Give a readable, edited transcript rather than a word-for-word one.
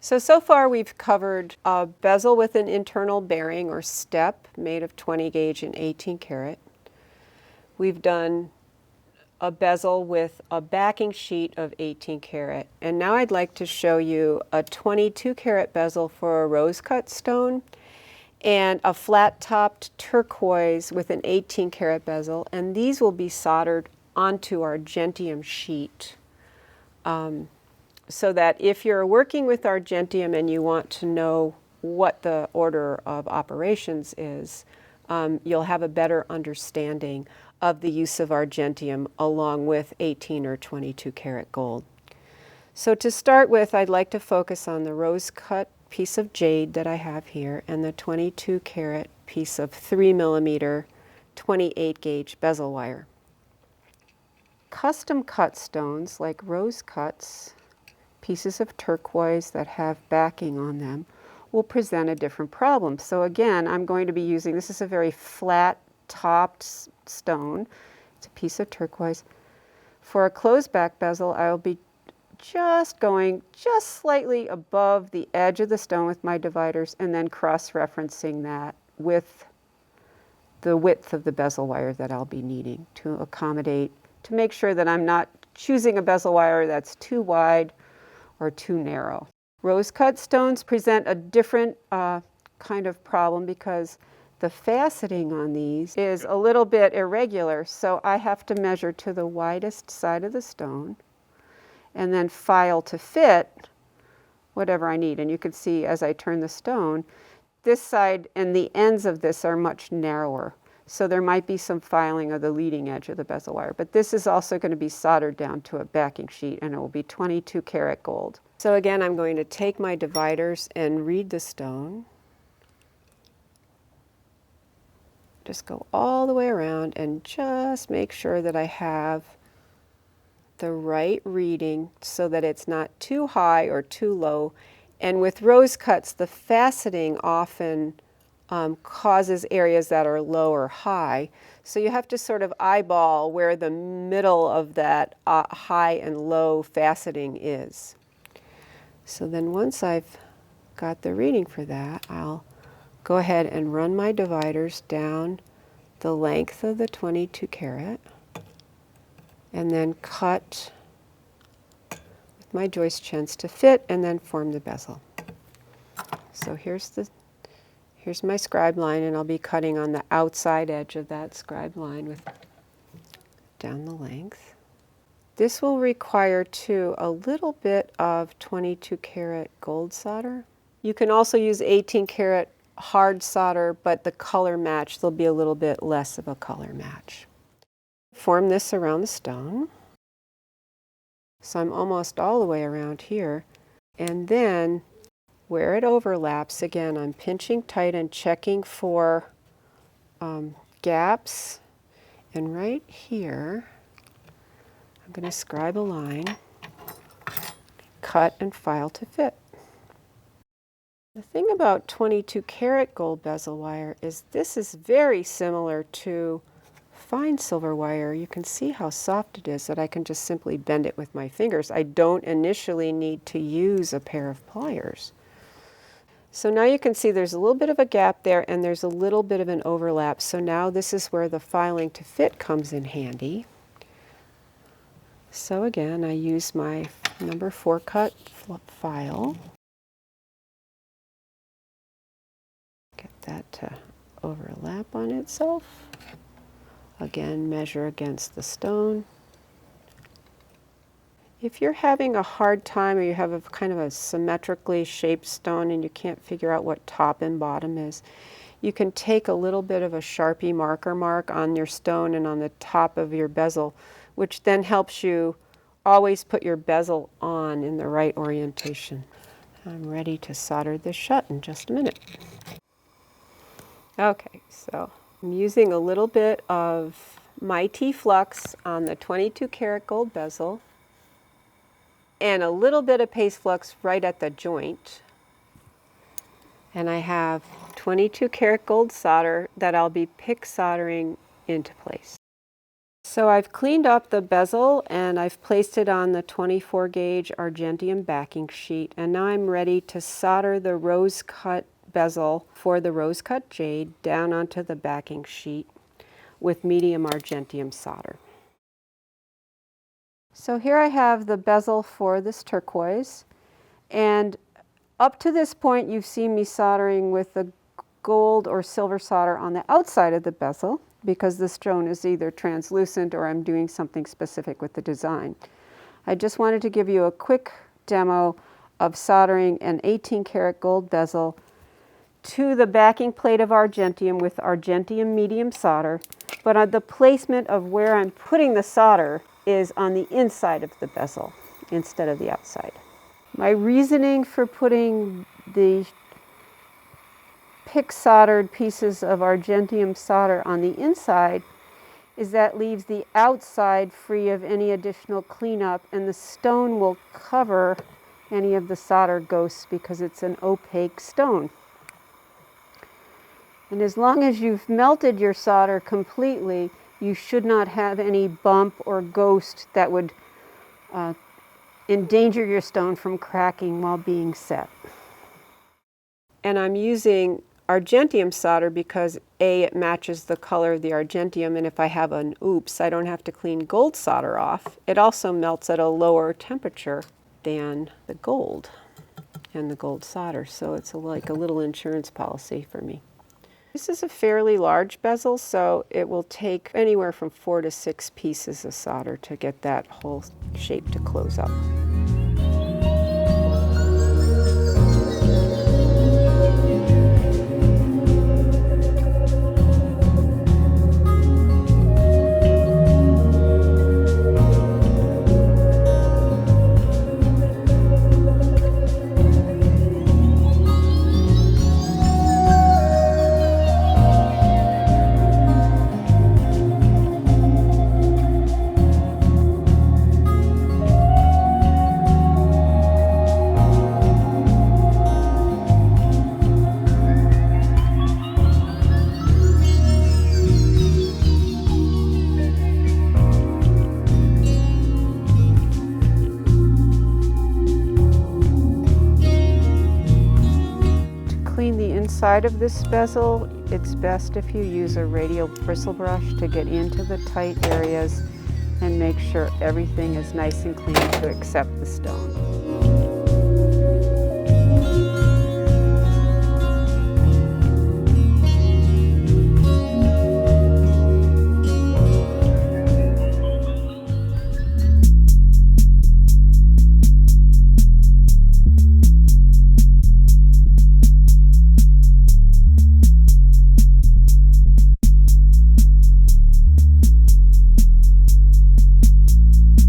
So far we've covered a bezel with an internal bearing or step made of 20 gauge and 18 karat. We've done a bezel with a backing sheet of 18 karat. And now I'd like to show you a 22 karat bezel for a rose cut stone and a flat topped turquoise with an 18 karat bezel. And these will be soldered onto Argentium sheet. So that if you're working with Argentium and you want to know what the order of operations is, you'll have a better understanding of the use of Argentium along with 18 or 22 karat gold. So to start with, I'd like to focus on the rose cut piece of jade that I have here and the 22 karat piece of 3 millimeter 28 gauge bezel wire. Custom cut stones like rose cuts, pieces of turquoise that have backing on them, will present a different problem. So again, I'm going to be using, this is a very flat topped stone. It's a piece of turquoise. For a closed back bezel, I'll be just going just slightly above the edge of the stone with my dividers and then cross-referencing that with the width of the bezel wire that I'll be needing to accommodate, to make sure that I'm not choosing a bezel wire that's too wide or too narrow. Rose cut stones present a different kind of problem because the faceting on these is a little bit irregular, so I have to measure to the widest side of the stone and then file to fit whatever I need. And you can see as I turn the stone, this side and the ends of this are much narrower. So there might be some filing of the leading edge of the bezel wire, but this is also going to be soldered down to a backing sheet and it will be 22 karat gold. So again, I'm going to take my dividers and read the stone. Just go all the way around and just make sure that I have the right reading so that it's not too high or too low. And with rose cuts, the faceting often causes areas that are low or high. So you have to sort of eyeball where the middle of that high and low faceting is. So then once I've got the reading for that, I'll go ahead and run my dividers down the length of the 22 karat and then cut with my joist chins to fit and then form the bezel. So here's my scribe line, and I'll be cutting on the outside edge of that scribe line with down the length. This will require too a little bit of 22 karat gold solder. You can also use 18 karat hard solder, but the color match, there'll be a little bit less of a color match. Form this around the stone. So I'm almost all the way around here. And then where it overlaps, again, I'm pinching tight and checking for gaps. And right here, I'm going to scribe a line, cut and file to fit. The thing about 22 karat gold bezel wire is this is very similar to fine silver wire. You can see how soft it is that I can just simply bend it with my fingers. I don't initially need to use a pair of pliers. So now you can see there's a little bit of a gap there and there's a little bit of an overlap. So now this is where the filing to fit comes in handy. So again, I use my number 4 cut file. Get that to overlap on itself. Again, measure against the stone. If you're having a hard time or you have a kind of a symmetrically shaped stone and you can't figure out what top and bottom is, you can take a little bit of a Sharpie marker mark on your stone and on the top of your bezel, which then helps you always put your bezel on in the right orientation. I'm ready to solder this shut in just a minute. Okay, so I'm using a little bit of Mighty Flux on the 22 karat gold bezel and a little bit of paste flux right at the joint. And I have 22 karat gold solder that I'll be pick soldering into place. So I've cleaned up the bezel and I've placed it on the 24 gauge Argentium backing sheet, and now I'm ready to solder the rose cut bezel for the rose cut jade down onto the backing sheet with medium Argentium solder. So here I have the bezel for this turquoise, and up to this point you've seen me soldering with the gold or silver solder on the outside of the bezel because the stone is either translucent or I'm doing something specific with the design. I just wanted to give you a quick demo of soldering an 18-karat gold bezel to the backing plate of Argentium with Argentium medium solder, but the placement of where I'm putting the solder is on the inside of the bezel instead of the outside. My reasoning for putting the pick soldered pieces of Argentium solder on the inside is that leaves the outside free of any additional cleanup, and the stone will cover any of the solder ghosts because it's an opaque stone. And as long as you've melted your solder completely, you should not have any bump or ghost that would endanger your stone from cracking while being set. And I'm using Argentium solder because A, it matches the color of the Argentium, and if I have an oops, I don't have to clean gold solder off. It also melts at a lower temperature than the gold and the gold solder, so it's like a little insurance policy for me. This is a fairly large bezel, so it will take anywhere from 4 to 6 pieces of solder to get that whole shape to close up. Clean the inside of this bezel, it's best if you use a radial bristle brush to get into the tight areas and make sure everything is nice and clean to accept the stone.